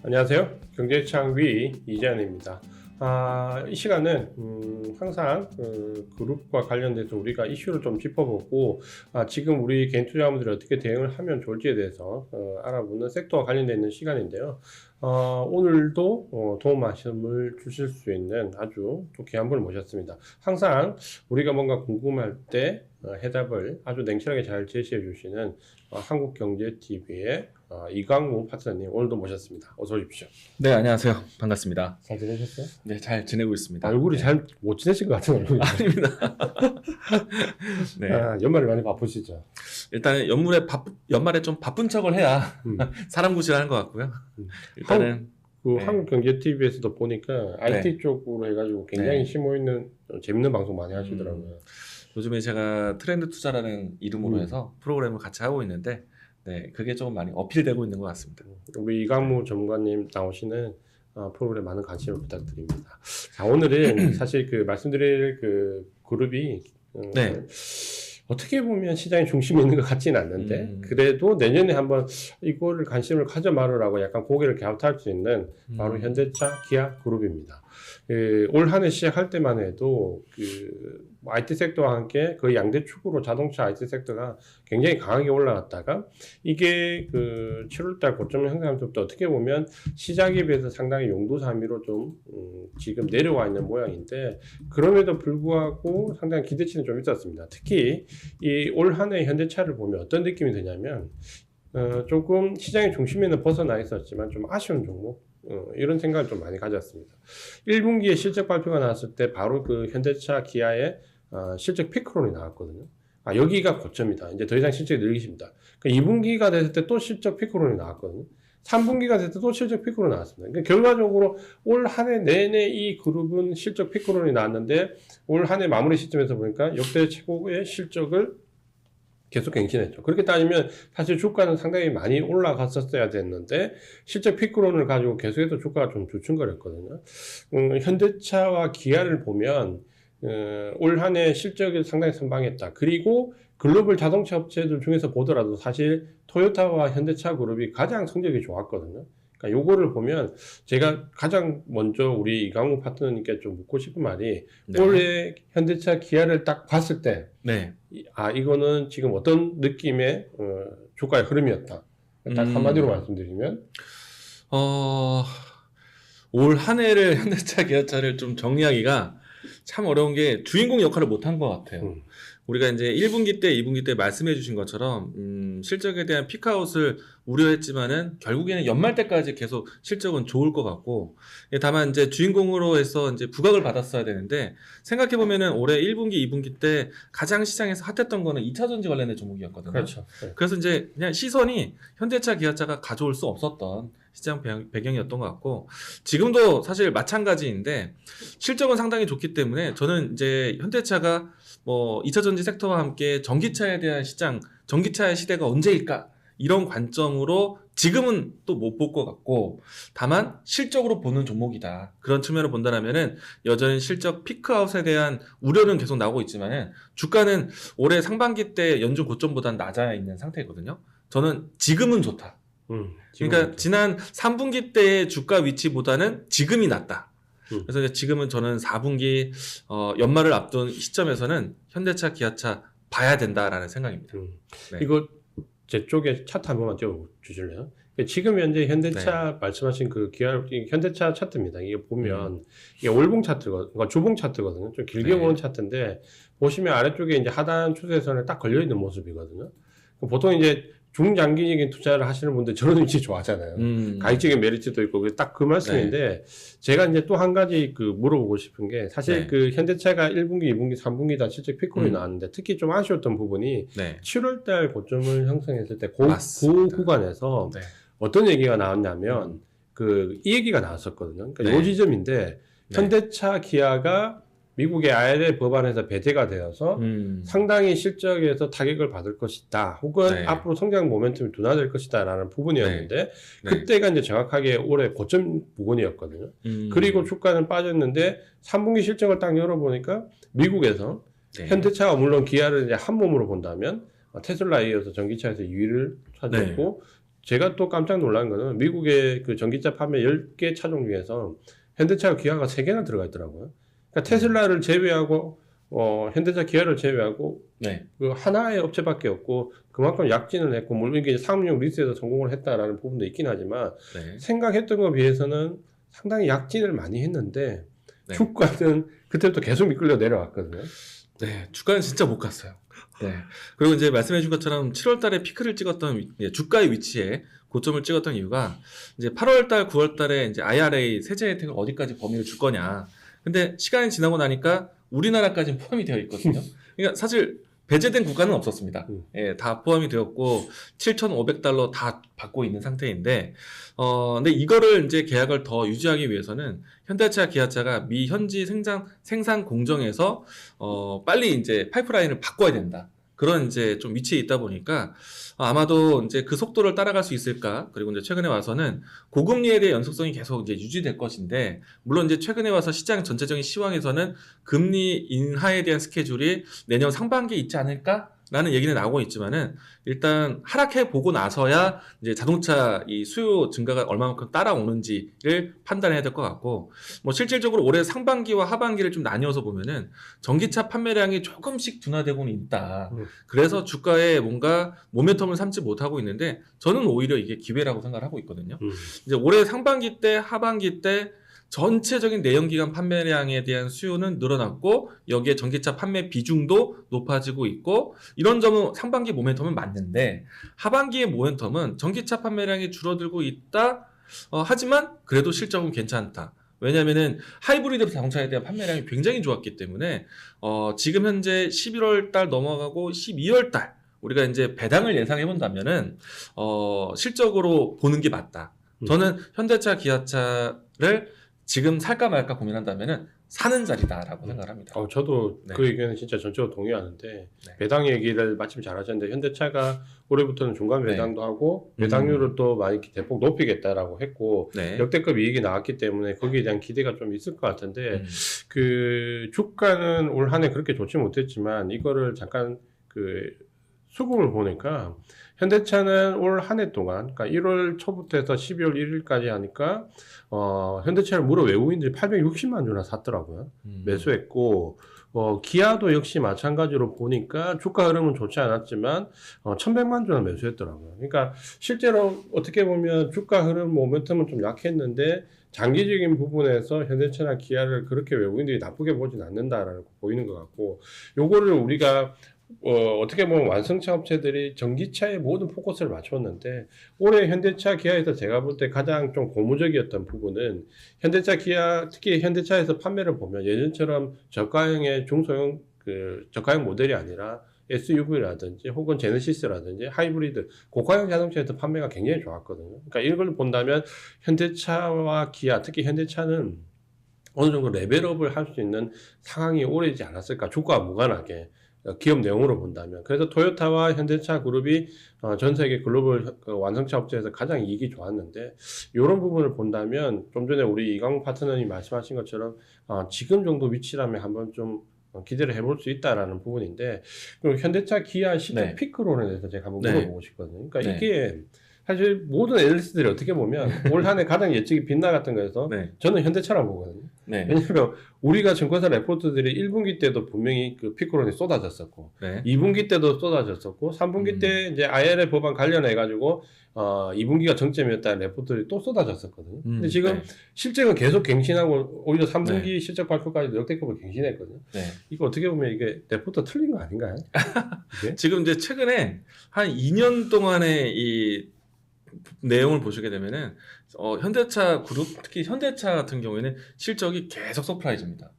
안녕하세요. 경제창위 이재현입니다. 이 시간은 항상 그룹과 관련돼서 우리가 이슈를 좀 짚어보고 지금 우리 개인 투자자분들이 어떻게 대응을 하면 좋을지에 대해서 알아보는 섹터와 관련되어 있는 시간인데요. 오늘도 도움 말씀을 주실 수 있는 아주 또 귀한 분을 모셨습니다. 항상 우리가 뭔가 궁금할 때 해답을 아주 냉철하게 잘 제시해 주시는 한국경제TV의 이광우 파트너님 오늘도 모셨습니다. 어서 오십시오. 네, 안녕하세요. 반갑습니다. 잘 지내셨어요? 네, 잘 지내고 있습니다. 얼굴이 잘 못 지내신 것 같은 얼굴이. 아닙니다. 네. 연말에 많이 바쁘시죠? 일단 연말에 좀 바쁜 척을 해야 사람 구실하는 것 같고요. 일단은 네. 한국경제TV에서도 보니까 IT 네. 쪽으로 해가지고 굉장히 네. 심오 있는 재밌는 방송 많이 하시더라고요. 요즘에 제가 트렌드 투자라는 이름으로 해서 프로그램을 같이 하고 있는데 네, 그게 조금 많이 어필되고 있는 것 같습니다. 우리 이광무 전문가님 나오시는 프로그램 많은 관심을 부탁드립니다. 자, 오늘은 사실 말씀드릴 그룹이 네. 어떻게 보면 시장의 중심에 있는 것 같지는 않는데 그래도 내년에 한번 이거를 관심을 가져 말으라고 약간 고개를 갸웃할 수 있는 바로 현대차 기아 그룹입니다. 올 한 해 시작할 때만 해도 IT 섹터와 함께 거의 양대 축으로 자동차 IT 섹터가 굉장히 강하게 올라갔다가 이게 7월달 고점을 형성하면서부터 어떻게 보면 시작에 비해서 상당히 용두사미로 좀 지금 내려와 있는 모양인데 그럼에도 불구하고 상당히 기대치는 좀 있었습니다. 특히 이 올 한 해 현대차를 보면 어떤 느낌이 드냐면 조금 시장의 중심에는 벗어나 있었지만 좀 아쉬운 종목 이런 생각을 좀 많이 가졌습니다. 1분기에 실적 발표가 나왔을 때 바로 현대차 기아의 실적 피크론이 나왔거든요. 여기가 고점이다. 이제 더 이상 실적이 늘리십니다. 2분기가 됐을 때 또 실적 피크론이 나왔거든요. 3분기가 됐을 때 또 실적 피크론이 나왔습니다. 그러니까 결과적으로 올 한 해 내내 이 그룹은 실적 피크론이 나왔는데 올 한 해 마무리 시점에서 보니까 역대 최고의 실적을 계속 갱신했죠. 그렇게 따지면 사실 주가는 상당히 많이 올라갔었어야 됐는데 실적 피크론을 가지고 계속해서 주가가 좀 주춤거렸거든요. 현대차와 기아를 보면 올 한 해 실적이 상당히 선방했다. 그리고 글로벌 자동차 업체들 중에서 보더라도 사실 토요타와 현대차 그룹이 가장 성적이 좋았거든요. 그러니까 요거를 보면 제가 가장 먼저 우리 이광우 파트너님께 좀 묻고 싶은 말이 네. 올해 현대차 기아를 딱 봤을 때 네. 이거는 지금 어떤 느낌의 주가의 흐름이었다. 딱 한마디로 말씀드리면 올 한 해를 현대차 기아차를 좀 정리하기가 참 어려운 게 주인공 역할을 못한 것 같아요. 우리가 이제 1분기 때, 2분기 때 말씀해 주신 것처럼 실적에 대한 피크아웃을 우려했지만은 결국에는 연말 때까지 계속 실적은 좋을 것 같고 다만 이제 주인공으로 해서 이제 부각을 받았어야 되는데 생각해 보면은 올해 1분기, 2분기 때 가장 시장에서 핫했던 거는 2차전지 관련된 종목이었거든요. 그렇죠. 네. 그래서 이제 그냥 시선이 현대차, 기아차가 가져올 수 없었던 시장 배경이었던 것 같고 지금도 사실 마찬가지인데 실적은 상당히 좋기 때문에 저는 이제 현대차가 2차전지 섹터와 함께 전기차에 대한 시장, 전기차의 시대가 언제일까? 이런 관점으로 지금은 또 못 볼 것 같고 다만 실적으로 보는 종목이다. 그런 측면을 본다면은 여전히 실적 피크아웃에 대한 우려는 계속 나오고 있지만은 주가는 올해 상반기 때 연중 고점보다는 낮아 있는 상태거든요. 저는 지금은 좋다. 그러니까 지난 3분기 때의 주가 위치보다는 지금이 낫다. 그래서 지금은 저는 4분기 연말을 앞둔 시점에서는 현대차, 기아차 봐야 된다라는 생각입니다. 네. 이거 제 쪽에 차트 한 번만 띄워주실래요? 지금 현재 현대차 말씀하신 현대차 차트입니다. 이게 보면 이게 월봉 차트거든요. 그러니까 주봉 차트거든요. 좀 길게 보는 차트인데 보시면 아래쪽에 이제 하단 추세선에 딱 걸려 있는 모습이거든요. 보통 이제 중장기적인 투자를 하시는 분들 저런 위치 좋아하잖아요. 가격적인 메리트도 있고 딱 그 말씀인데 제가 이제 또 한 가지 물어보고 싶은 게 사실 현대차가 1분기, 2분기, 3분기 다 실적 피크론이 나왔는데 특히 좀 아쉬웠던 부분이 7월달 고점을 형성했을 때 그 구간에서 어떤 얘기가 나왔냐면 이 얘기가 나왔었거든요. 그러니까 요 지점인데 현대차, 기아가 미국의 IRA 법안에서 배제가 되어서 상당히 실적에서 타격을 받을 것이다. 혹은 앞으로 성장 모멘텀이 둔화될 것이다. 라는 부분이었는데 그때가 이제 정확하게 올해 고점 부분이었거든요. 그리고 주가는 빠졌는데 3분기 실적을 딱 열어보니까 미국에서 현대차가 물론 기아를 이제 한 몸으로 본다면 테슬라에 이어서 전기차에서 2위를 차지했고 제가 또 깜짝 놀란 거는 미국의 그 전기차 판매 10개 차종 중에서 현대차와 기아가 3개나 들어가 있더라고요. 그러니까 테슬라를 제외하고 현대차 기아를 제외하고 네. 그 하나의 업체밖에 없고 그만큼 약진을 했고 물론 이게 상업용 리스에서 성공을 했다라는 부분도 있긴 하지만 네. 생각했던 것에 비해서는 상당히 약진을 많이 했는데 네. 주가는 그때부터 계속 미끌려 내려왔거든요. 네, 주가는 진짜 못 갔어요. 네. 그리고 이제 말씀해준 것처럼 7월달에 피크를 찍었던 주가의 위치에 고점을 찍었던 이유가 이제 8월달, 9월달에 이제 IRA 세제 혜택을 어디까지 범위를 줄 거냐. 근데 시간이 지나고 나니까 우리나라까지는 포함이 되어 있거든요. 그러니까 사실 배제된 국가는 없었습니다. 예, 다 포함이 되었고 7,500달러 다 받고 있는 상태인데, 근데 이거를 이제 계약을 더 유지하기 위해서는 현대차, 기아차가 미 현지 생산 공정에서 빨리 이제 파이프라인을 바꿔야 된다. 그런 이제 좀 위치에 있다 보니까 아마도 이제 그 속도를 따라갈 수 있을까? 그리고 이제 최근에 와서는 고금리에 대한 연속성이 계속 이제 유지될 것인데, 물론 이제 최근에 와서 시장 전체적인 시황에서는 금리 인하에 대한 스케줄이 내년 상반기에 있지 않을까? 라는 얘기는 나오고 있지만은 일단 하락해 보고 나서야 이제 자동차 이 수요 증가가 얼마만큼 따라오는지를 판단해야 될 것 같고, 뭐 실질적으로 올해 상반기와 하반기를 좀 나뉘어서 보면은 전기차 판매량이 조금씩 둔화되고는 있다. 그래서 주가에 뭔가 모멘텀을 삼지 못하고 있는데 저는 오히려 이게 기회라고 생각을 하고 있거든요. 이제 올해 상반기 때, 하반기 때 전체적인 내연기관 판매량에 대한 수요는 늘어났고 여기에 전기차 판매 비중도 높아지고 있고 이런 점은 상반기 모멘텀은 맞는데 하반기의 모멘텀은 전기차 판매량이 줄어들고 있다. 하지만 그래도 실적은 괜찮다. 왜냐면은 하이브리드 자동차에 대한 판매량이 굉장히 좋았기 때문에 지금 현재 11월 달 넘어가고 12월 달 우리가 이제 배당을 예상해 본다면은 실적으로 보는 게 맞다. 저는 현대차, 기아차를 지금 살까 말까 고민한다면은 사는 자리다라고 생각을 합니다. 저도 네. 그 의견은 진짜 전적으로 동의하는데 네. 배당 얘기를 마침 잘하셨는데 현대차가 올해부터는 중간 배당도 하고 배당률을 또 많이 대폭 높이겠다라고 했고 네. 역대급 이익이 나왔기 때문에 거기에 대한 기대가 좀 있을 것 같은데 그 주가는 올 한 해 그렇게 좋지 못했지만 이거를 잠깐 그 수급을 보니까 현대차는 올 한 해 동안, 그러니까 1월 초부터 해서 12월 1일까지 하니까, 현대차를 무려 외국인들이 860만 주나 샀더라고요. 매수했고, 기아도 역시 마찬가지로 보니까 주가 흐름은 좋지 않았지만, 1100만 주나 매수했더라고요. 그러니까 실제로 어떻게 보면 주가 흐름 모멘텀은 좀 약했는데, 장기적인 부분에서 현대차나 기아를 그렇게 외국인들이 나쁘게 보진 않는다라고 보이는 것 같고, 요거를 우리가 어떻게 보면 완성차 업체들이 전기차에 모든 포커스를 맞췄는데 올해 현대차 기아에서 제가 볼 때 가장 좀 고무적이었던 부분은 현대차 기아 특히 현대차에서 판매를 보면 예전처럼 저가형의 중소형 그 저가형 모델이 아니라 SUV라든지 혹은 제네시스라든지 하이브리드 고가형 자동차에서 판매가 굉장히 좋았거든요. 그러니까 이걸 본다면 현대차와 기아 특히 현대차는 어느 정도 레벨업을 할 수 있는 상황이 오래지 않았을까 주가와 무관하게 기업 내용으로 본다면. 그래서 토요타와 현대차 그룹이 전 세계 글로벌 완성차 업체에서 가장 이익이 좋았는데 이런 부분을 본다면 좀 전에 우리 이광 파트너님 말씀하신 것처럼 지금 정도 위치라면 한번 좀 기대를 해볼 수 있다라는 부분인데 그리고 현대차 기아 시장 피크론에 대해서 제가 한번 물어보고 싶거든요. 그러니까 이게 사실 모든 애널리스트들이 어떻게 보면 올 한 해 가장 예측이 빗나갔던 거에서 저는 현대차라고 보거든요. 왜냐하면 우리가 증권사 레포트들이 1분기 때도 분명히 그 피크론이 쏟아졌었고 2분기 때도 쏟아졌었고 3분기 때 이제 IRA 법안 관련해 가지고 2분기가 정점이었다는 레포트들이 또 쏟아졌었거든요. 근데 지금 실적은 계속 갱신하고 오히려 3분기 실적 발표까지도 역대급을 갱신했거든요. 이거 어떻게 보면 이게 레포트 틀린 거 아닌가요? 지금 이제 최근에 한 2년 동안의 이 내용을 보시게 되면은 현대차 그룹 특히 현대차 같은 경우에는 실적이 계속 서프라이즈입니다.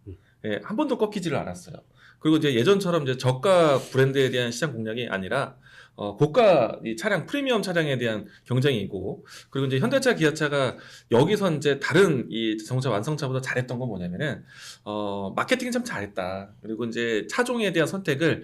한 번도 꺾이지를 않았어요. 그리고 이제 예전처럼 이제 저가 브랜드에 대한 시장 공략이 아니라 고가 이 차량 프리미엄 차량에 대한 경쟁이고 그리고 이제 현대차 기아차가 여기서 이제 다른 이 자동차 완성차보다 잘했던 건 뭐냐면은 마케팅이 참 잘했다. 그리고 이제 차종에 대한 선택을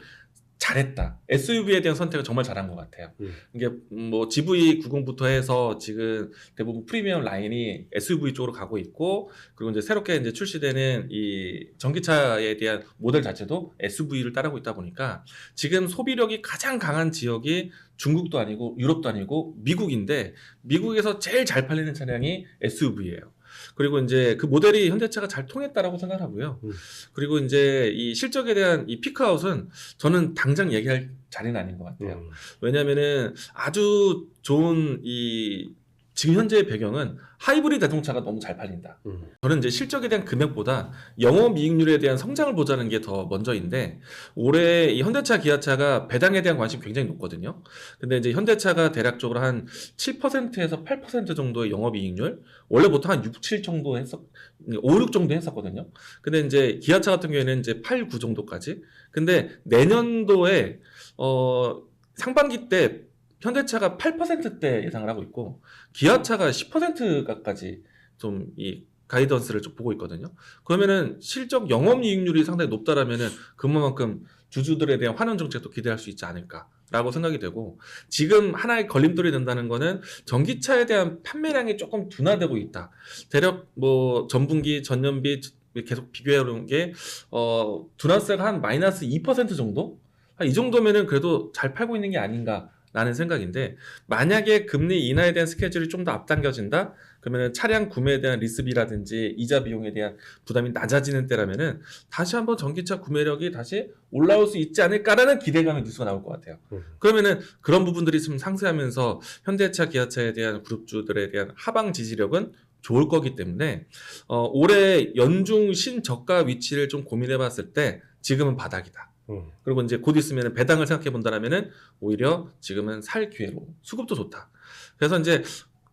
잘했다. SUV에 대한 선택을 정말 잘한 것 같아요. 이게 뭐 GV90부터 해서 지금 대부분 프리미엄 라인이 SUV 쪽으로 가고 있고, 그리고 이제 새롭게 이제 출시되는 이 전기차에 대한 모델 자체도 SUV를 따르고 있다 보니까 지금 소비력이 가장 강한 지역이 중국도 아니고 유럽도 아니고 미국인데, 미국에서 제일 잘 팔리는 차량이 SUV예요. 그리고 이제 그 모델이 현대차가 잘 통했다라고 생각하고요. 그리고 이제 이 실적에 대한 이 피크아웃은 저는 당장 얘기할 자리는 아닌 것 같아요. 왜냐면은 아주 좋은 이 지금 현재의 배경은 하이브리드 자동차가 너무 잘 팔린다. 저는 이제 실적에 대한 금액보다 영업이익률에 대한 성장을 보자는 게 더 먼저인데, 올해 이 현대차, 기아차가 배당에 대한 관심이 굉장히 높거든요. 근데 이제 현대차가 대략적으로 한 7%에서 8% 정도의 영업이익률, 원래 보통 한 6, 7 정도 5, 6 정도 했었거든요. 근데 이제 기아차 같은 경우에는 이제 8, 9 정도까지. 근데 내년도에 상반기 때 현대차가 8%대 예상을 하고 있고, 기아차가 10%까지 좀 이 가이던스를 좀 보고 있거든요. 그러면은 실적 영업이익률이 상당히 높다라면은 그만큼 주주들에 대한 환원 정책도 기대할 수 있지 않을까라고 생각이 되고, 지금 하나의 걸림돌이 된다는 거는 전기차에 대한 판매량이 조금 둔화되고 있다. 대략 뭐 전분기, 전년비 계속 비교해 온 게 둔화세가 한 마이너스 2% 정도? 이 정도면은 그래도 잘 팔고 있는 게 아닌가 라는 생각인데, 만약에 금리 인하에 대한 스케줄이 좀 더 앞당겨진다? 그러면 차량 구매에 대한 리스비라든지 이자 비용에 대한 부담이 낮아지는 때라면은 다시 한번 전기차 구매력이 다시 올라올 수 있지 않을까라는 기대감의 뉴스가 나올 것 같아요. 그러면은 그런 부분들이 좀 상쇄하면서 현대차, 기아차에 대한 그룹주들에 대한 하방 지지력은 좋을 거기 때문에 올해 연중 신저가 위치를 좀 고민해 봤을 때 지금은 바닥이다. 그리고 이제 곧 있으면 배당을 생각해 본다라면은 오히려 지금은 살 기회로, 수급도 좋다. 그래서 이제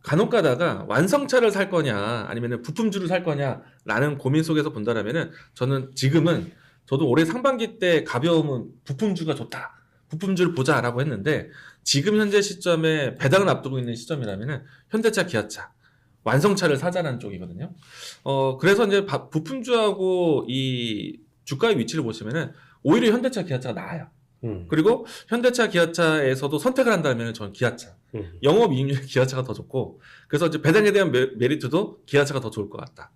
간혹 가다가 완성차를 살 거냐 아니면 부품주를 살 거냐라는 고민 속에서 본다라면은 저는 지금은, 저도 올해 상반기 때 가벼움은 부품주가 좋다, 부품주를 보자라고 했는데, 지금 현재 시점에 배당을 앞두고 있는 시점이라면은 현대차, 기아차 완성차를 사자는 쪽이거든요. 그래서 이제 부품주하고 이 주가의 위치를 보시면은 오히려 현대차, 기아차가 나아요. 그리고 현대차, 기아차에서도 선택을 한다면 저는 기아차. 영업이익률 기아차가 더 좋고, 그래서 이제 배당에 대한 메리트도 기아차가 더 좋을 것 같다.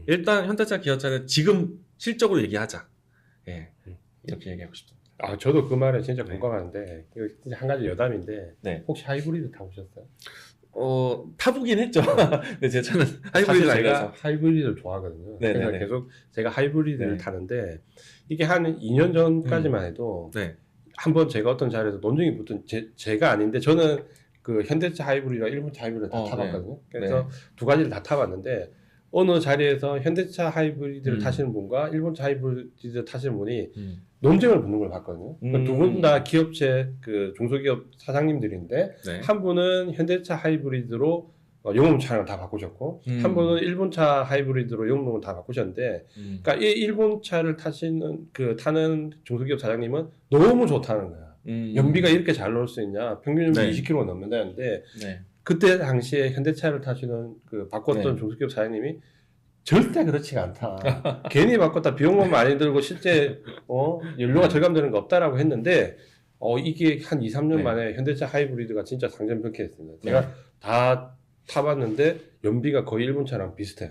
일단 현대차, 기아차는 지금 실적으로 얘기하자. 예, 이렇게 얘기하고 싶습니다. 저도 그 말에 진짜 공감하는데, 이거 진짜 한 가지 여담인데, 네. 혹시 하이브리드 타보셨어요? 타보긴 했죠. 근데 제 차는 하이브리드 사실 아니라서. 제가 하이브리드를 좋아하거든요. 네네네. 그래서 계속 제가 하이브리드를 네. 타는데, 이게 한 2년 전까지만 해도 네. 한번 제가 어떤 자리에서 논쟁이 붙은, 제가 아닌데, 저는 그 현대차 하이브리드와 일본차 하이브리드 다 타봤거든요. 그래서 두 가지를 다 타봤는데, 어느 자리에서 현대차 하이브리드를 타시는 분과 일본차 하이브리드 타시는 분이 논쟁을 붙는 걸 봤거든요. 두 분 다 기업체 그 중소기업 사장님들인데, 네. 한 분은 현대차 하이브리드로 용업 차량을 다 바꾸셨고, 한 분은 일본차 하이브리드로 용업을 다 바꾸셨는데, 그러니까 이 일본차를 타는 중소기업 사장님은 너무 좋다는 거야. 연비가 이렇게 잘 나올 수 있냐? 평균 연비 네. 20km 넘는다는데, 네. 그때 당시에 현대차를 타시는 바꿨던 네. 중소기업 사장님이 절대 그렇지가 않다. 괜히 바꿨다 비용만 많이 들고 실제 연료가 절감되는 거 없다라고 했는데, 이게 한 2, 3년 네. 만에 현대차 하이브리드가 진짜 상전평가했습니다. 제가 다 타봤는데 연비가 거의 일본차랑 비슷해요.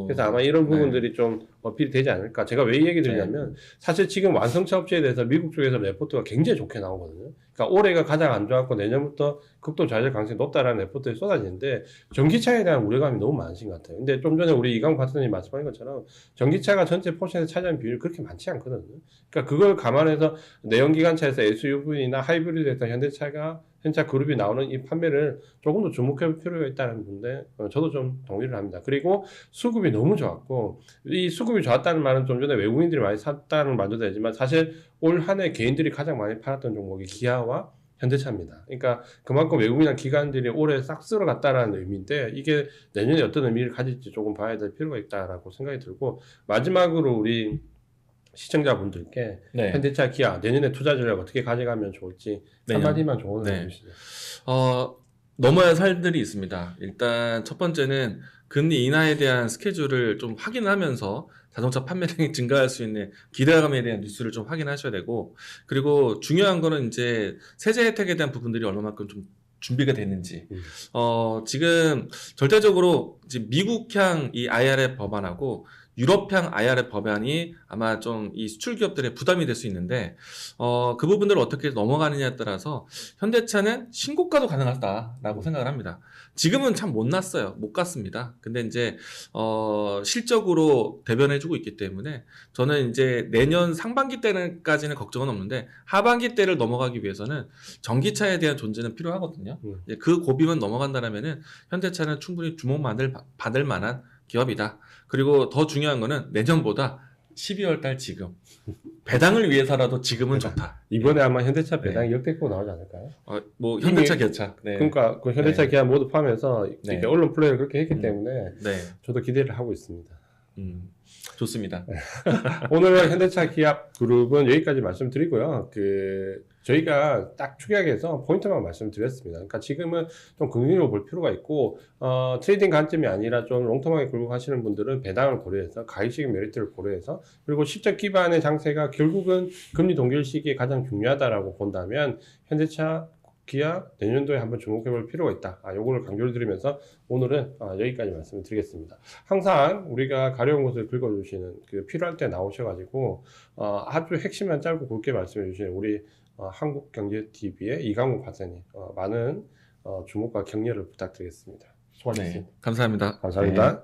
그래서 아마 이런 부분들이 좀 어필이 되지 않을까. 제가 왜 이 얘기 드리냐면, 사실 지금 완성차 업체에 대해서 미국 쪽에서 레포트가 굉장히 좋게 나오거든요. 그러니까 올해가 가장 안 좋았고 내년부터 극도 좌절 가능성이 높다라는 레포트가 쏟아지는데, 전기차에 대한 우려감이 너무 많으신 것 같아요. 근데 좀 전에 우리 이강 파트너님 말씀하신 것처럼 전기차가 전체 포션에서 차지하는 비율이 그렇게 많지 않거든요. 그러니까 그걸 감안해서 내연기관차에서 SUV나 하이브리드에서 현대차 그룹이 나오는 이 판매를 조금 더 주목할 필요가 있다는 건데, 저도 좀 동의를 합니다. 그리고 수급이 너무 좋았고, 이 수급이 좋았다는 말은 좀 전에 외국인들이 많이 샀다는 말도 되지만, 사실 올 한 해 개인들이 가장 많이 팔았던 종목이 기아와 현대차입니다. 그러니까 그만큼 외국인이나 기관들이 올해 싹 쓸어갔다라는 의미인데, 이게 내년에 어떤 의미를 가질지 조금 봐야 될 필요가 있다라고 생각이 들고, 마지막으로 우리 시청자분들께 네. 현대차, 기아 내년에 투자 전략 어떻게 가져가면 좋을지 내년. 한마디만 조언을 네. 해주시죠. 넘어야 할 살들이 있습니다. 일단 첫 번째는 금리 인하에 대한 스케줄을 좀 확인하면서 자동차 판매량이 증가할 수 있는 기대감에 대한 뉴스를 좀 확인하셔야 되고, 그리고 중요한 거는 이제 세제 혜택에 대한 부분들이 얼마만큼 좀 준비가 됐는지. 지금 절대적으로 이제 미국향 이 IRA 법안하고 유럽향 IRA 법안이 아마 좀 이 수출 기업들의 부담이 될 수 있는데, 그 부분들을 어떻게 넘어가느냐에 따라서 현대차는 신고가도 가능하다라고 생각을 합니다. 지금은 참 못 났어요. 못 갔습니다. 근데 이제, 실적으로 대변해주고 있기 때문에 저는 이제 내년 상반기 때까지는 걱정은 없는데 하반기 때를 넘어가기 위해서는 전기차에 대한 존재는 필요하거든요. 이제 그 고비만 넘어간다면은 현대차는 충분히 주목만을 받을 만한 기업이다. 그리고 더 중요한 거는 내년보다 12월 달 지금 배당을 위해서라도 지금은 좋다. 이번에 아마 현대차 배당이 역대급 나오지 않을까요? 뭐 현대차 기아차. 네. 그러니까 그 현대차 기아 모두 포함해서 네. 이렇게 언론 플레이를 그렇게 했기 때문에 네. 저도 기대를 하고 있습니다. 좋습니다. 오늘 현대차 기아 그룹은 여기까지 말씀드리고요. 저희가 딱 축약해서 포인트만 말씀드렸습니다. 그러니까 지금은 좀 긍정적으로 볼 필요가 있고, 트레이딩 관점이 아니라 좀 롱텀하게 굴복하시는 분들은 배당을 고려해서 가격적인 메리트를 고려해서, 그리고 실적 기반의 장세가 결국은 금리 동결 시기에 가장 중요하다라고 본다면 현대차 기아 내년도에 한번 주목해 볼 필요가 있다. 요거를 강조를 드리면서 오늘은 여기까지 말씀을 드리겠습니다. 항상 우리가 가려운 것을 긁어주시는 필요할 때 나오셔가지고 아주 핵심만 짧고 굵게 말씀해 주시는 우리 한국경제TV의 이강훈 박사님, 많은 주목과 격려를 부탁드리겠습니다. 수고하셨습니다. 네. 감사합니다. 감사합니다. 네.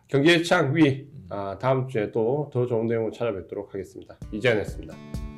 경제의 창 위, 다음 주에 또 더 좋은 내용을 찾아뵙도록 하겠습니다. 이재현이었습니다.